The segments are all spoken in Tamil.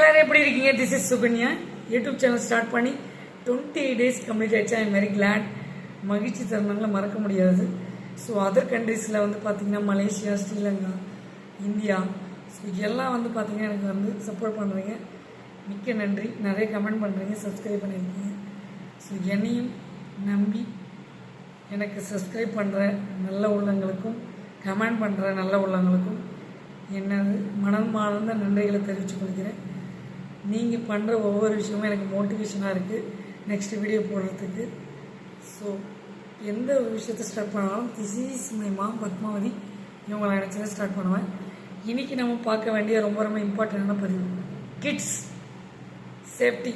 எல்லாரும் எப்படி இருக்கீங்க? This is Sukanya. YouTube channel start பண்ணி 28 days கம்ப்ளீட் ஆயிடுச்சு. I am very glad. மகிழ்ச்சி தருணங்களை மறக்க முடியாது. ஸோ அதர் கண்ட்ரீஸில் வந்து பார்த்தீங்கன்னா மலேசியா, ஸ்ரீலங்கா, இந்தியா, ஸோ எல்லாம் வந்து பார்த்தீங்கன்னா எனக்கு வந்து சப்போர்ட் பண்ணுறீங்க. மிக்க நன்றி. நிறைய கமெண்ட் பண்ணுறீங்க, சப்ஸ்கிரைப் பண்ணியிருக்கீங்க. ஸோ என்னையும் நம்பி எனக்கு சப்ஸ்கிரைப் பண்ணுற நல்ல உள்ளங்களுக்கும் கமெண்ட் பண்ணுற நல்ல உள்ளங்களுக்கும் என்னது மனமார்ந்த நன்றிகளை தெரிவித்துக் கொள்கிறேன். நீங்கள் பண்ணுற ஒவ்வொரு விஷயமும் எனக்கு மோட்டிவேஷனாக இருக்குது நெக்ஸ்ட் வீடியோ போடுறதுக்கு. ஸோ எந்த ஒரு விஷயத்தை ஸ்டார்ட் பண்ணாலும் this is my mom Padmavathi இவங்களை நினச்சதை ஸ்டார்ட் பண்ணுவேன். இன்றைக்கி நம்ம பார்க்க வேண்டிய ரொம்ப ரொம்ப இம்பார்ட்டண்டான பதிவு கிட்ஸ் சேஃப்டி.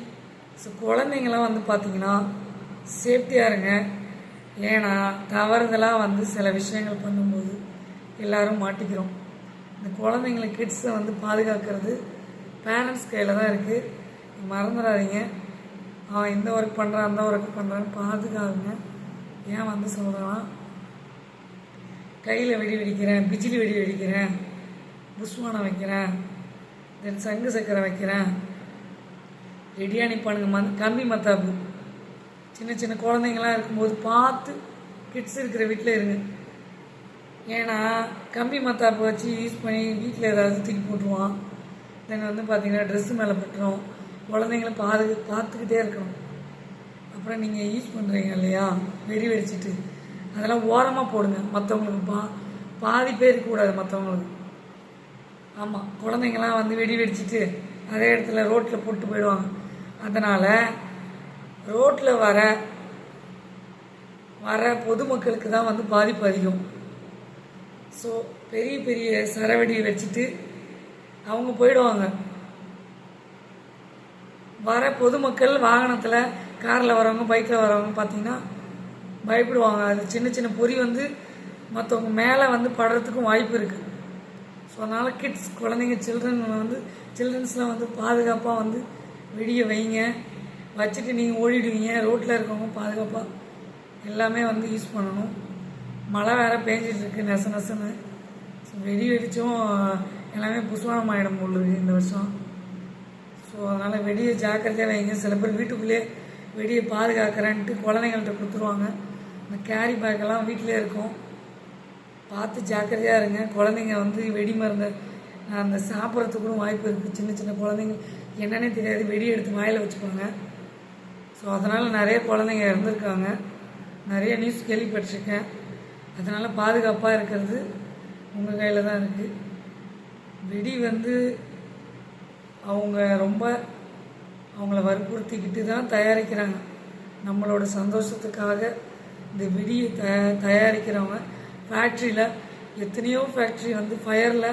ஸோ குழந்தைங்களாம் வந்து பார்த்திங்கன்னா சேஃப்டியாக இருங்க. ஏன்னா தவறுதலாக வந்து சில விஷயங்கள் பண்ணும்போது எல்லோரும் மாட்டிக்கிறோம். இந்த குழந்தைங்களை கிட்ஸை வந்து பாதுகாக்கிறது பேரண்ட்ஸ் கையில் தான் இருக்குது. மறந்துடாதீங்க. இந்த ஒர்க் பண்ணுறேன் அந்த ஒர்க் பண்ணுறேன்னு பாதுகாருங்க. ஏன் வந்து சொல்கிறேன்னா கையில் வெடி வெடிக்கிறேன், பிஜிலி வெடி வெடிக்கிறேன், புஷ்வானம் வைக்கிறேன், தென் சங்கு சக்கரை வைக்கிறேன், ரெடியாக நிற்பானுங்க. கம்பி மத்தாப்பு சின்ன சின்ன குழந்தைங்களாம் இருக்கும்போது பார்த்து கிட்ஸ் இருக்கிற வீட்டில் இருங்க. ஏன்னா கம்பி மத்தாப்பு வச்சு யூஸ் பண்ணி வீட்டில் ஏதாவது தூக்கி போட்டுருவான். தென் வந்து பார்த்திங்கன்னா ட்ரெஸ்ஸு மேலே பட்டுரும். குழந்தைங்கள பார்த்துக்கிட்டே இருக்கணும். அப்புறம் நீங்கள் யூஸ் பண்ணுறீங்க இல்லையா வெடி வெடிச்சிட்டு அதெல்லாம் ஓரமாக போடுங்க. மற்றவங்களுக்கு பாதி பேர் இருக்கக்கூடாது மற்றவங்களுக்கு. ஆமாம், குழந்தைங்களாம் வந்து வெடி வெடிச்சிட்டு அதே இடத்துல ரோட்டில் போட்டு போயிடுவாங்க. அதனால் ரோட்டில் வர பொதுமக்களுக்கு தான் வந்து பாதிப்பு அதிகம். ஸோ பெரிய பெரிய சரவெடியை வச்சுட்டு அவங்க போயிடுவாங்க. வர பொதுமக்கள் வாகனத்தில் காரில் வரவங்க பைக்கில் வரவங்க பார்த்திங்கன்னா பயப்படுவாங்க. அது சின்ன சின்ன பொறி வந்து மற்றவங்க மேலே வந்து படுறதுக்கும் வாய்ப்பு இருக்குது. ஸோ அதனால் கிட்ஸ் குழந்தைங்க சில்ட்ரன்ஸ்லாம் வந்து பாதுகாப்பாக வந்து வெடியை வைங்க. வச்சுட்டு நீங்கள் ஓடிடுவீங்க. ரோட்டில் இருக்கவங்க பாதுகாப்பாக எல்லாமே வந்து யூஸ் பண்ணணும். மழை வேறு பேஞ்சிட்ருக்கு நெச நெசன்னு. ஸோ வெடி வெடிச்சும் எல்லாமே புஷ்வானம் ஆகிடும் போல் இருக்குது இந்த வருஷம். ஸோ அதனால் வெடியை ஜாக்கிரதையாக வைங்க. சில பேர் வீட்டுக்குள்ளேயே வெடியை பாதுகாக்கிறேன்ட்டு குழந்தைங்கள்ட்ட கொடுத்துருவாங்க. இந்த கேரி பேக்கெல்லாம் வீட்டிலே இருக்கும். பார்த்து ஜாக்கிரதையாக இருங்க. குழந்தைங்க வந்து வெடி மருந்தை அந்த சாப்பிட்றதுக்கும் வாய்ப்பு இருக்குது. சின்ன சின்ன குழந்தைங்க என்னன்னே தெரியாது வெடி எடுத்து வாயில் வச்சுப்பாங்க. ஸோ அதனால் நிறைய குழந்தைங்க இறந்துருக்காங்க. நிறைய நியூஸ் கேள்விப்பட்டிருக்கேன். அதனால் பாதுகாப்பாக இருக்கிறது உங்கள் கையில் தான் இருக்குது. வெடி வந்து அவங்கள வற்புறுத்திக்கிட்டு தான் தயாரிக்கிறாங்க. நம்மளோட சந்தோஷத்துக்காக இந்த வெடியை தயாரிக்கிறவங்க ஃபேக்ட்ரியில் எத்தனையோ ஃபேக்ட்ரி வந்து ஃபயரில்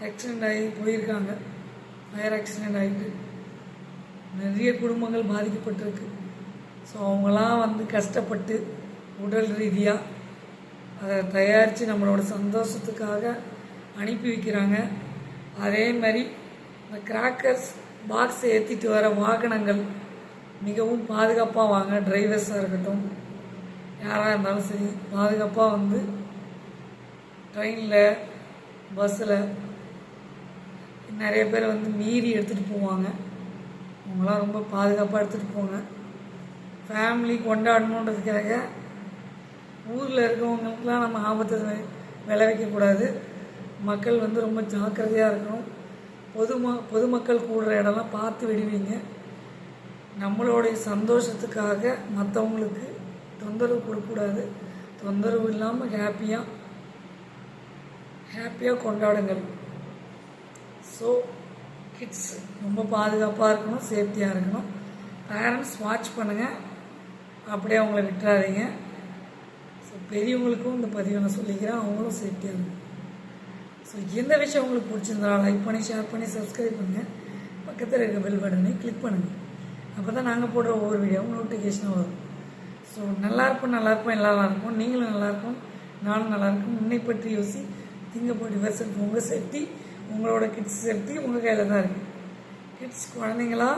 ஆக்சிடெண்ட் ஆகி போயிருக்காங்க. ஃபயர் ஆக்சிடெண்ட் ஆகிட்டு நிறைய குடும்பங்கள் பாதிக்கப்பட்டிருக்கு. ஸோ அவங்களாம் வந்து கஷ்டப்பட்டு உடல் ரீதியாக அதை தயாரித்து நம்மளோட சந்தோஷத்துக்காக அனுப்பி வைக்கிறாங்க. அதே மாதிரி இந்த கிராக்கர்ஸ் பாக்ஸை ஏற்றிட்டு வர வாகனங்கள் மிகவும் பாதுகாப்பாக வாங்க. டிரைவர்ஸாக இருக்கட்டும் யாராக இருந்தாலும் சரி பாதுகாப்பாக வந்து ட்ரெயினில் பஸ்ஸில் நிறைய பேர் வந்து மீறி எடுத்துகிட்டு போவாங்க. அவங்களாம் ரொம்ப பாதுகாப்பாக எடுத்துகிட்டு போங்க. ஃபேமிலி கொண்டாடணுன்றதுக்காக ஊரில் இருக்கவங்களுக்கெலாம் நம்ம ஆபத்தை விளைவிக்கக்கூடாது. மக்கள் வந்து ரொம்ப ஜாக்கிரதையாக இருக்கணும். பொதுமக்கள் கூடுற இடம்லாம் பார்த்து வெடிவீங்க. நம்மளுடைய சந்தோஷத்துக்காக மற்றவங்களுக்கு தொந்தரவு கொடுக்கக்கூடாது. தொந்தரவு இல்லாமல் ஹாப்பியாக கொண்டாடுங்கள். ஸோ கிட்ஸ் ரொம்ப பாதுகாப்பாக இருக்கணும், சேஃப்டியாக இருக்கணும். பேரண்ட்ஸ் வாட்ச் பண்ணுங்கள், அப்படியே அவங்கள விட்டுறாதீங்க. ஸோ பெரியவங்களுக்கும் இந்த பதிவை நான் சொல்லிக்கிறேன், அவங்களும் சேஃப்டியாக இருக்கும். ஸோ எந்த விஷயம் உங்களுக்கு பிடிச்சிருந்தாலும் லைக் பண்ணி ஷேர் பண்ணி சப்ஸ்கிரைப் பண்ணுங்கள். பக்கத்தில் இருக்க பெல் பட்டனை கிளிக் பண்ணுங்கள். அப்போ தான் நாங்கள் போடுற ஒவ்வொரு வீடியோவும் நோட்டிஃபிகேஷனாக வரும். ஸோ நல்லாயிருக்கும் எல்லாம் இருக்கும். நீங்களும் நல்லாயிருக்கும், நானும் நல்லாயிருக்கும். முன்னை பற்றி யோசி திங்க போட்டி வெர்சன். உங்கள் சேஃப்டி, உங்களோட கிட்ஸ் சேஃப்டி உங்கள் கையில் தான் இருக்குது. கிட்ஸ் குழந்தைங்களா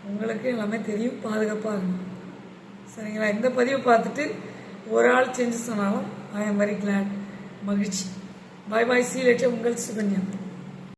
உங்களுக்கு எல்லாமே தெரியும், பாதுகாப்பாக இருக்கும். சரிங்களா? இந்த பதிவை பார்த்துட்டு ஒரு ஆள் செஞ்சு சொன்னாலும் ஐ எம் வெரி கிளாட். மகிழ்ச்சி. பாய் பாய். சீ லேட்டர். உங்கள் சுகன்யா.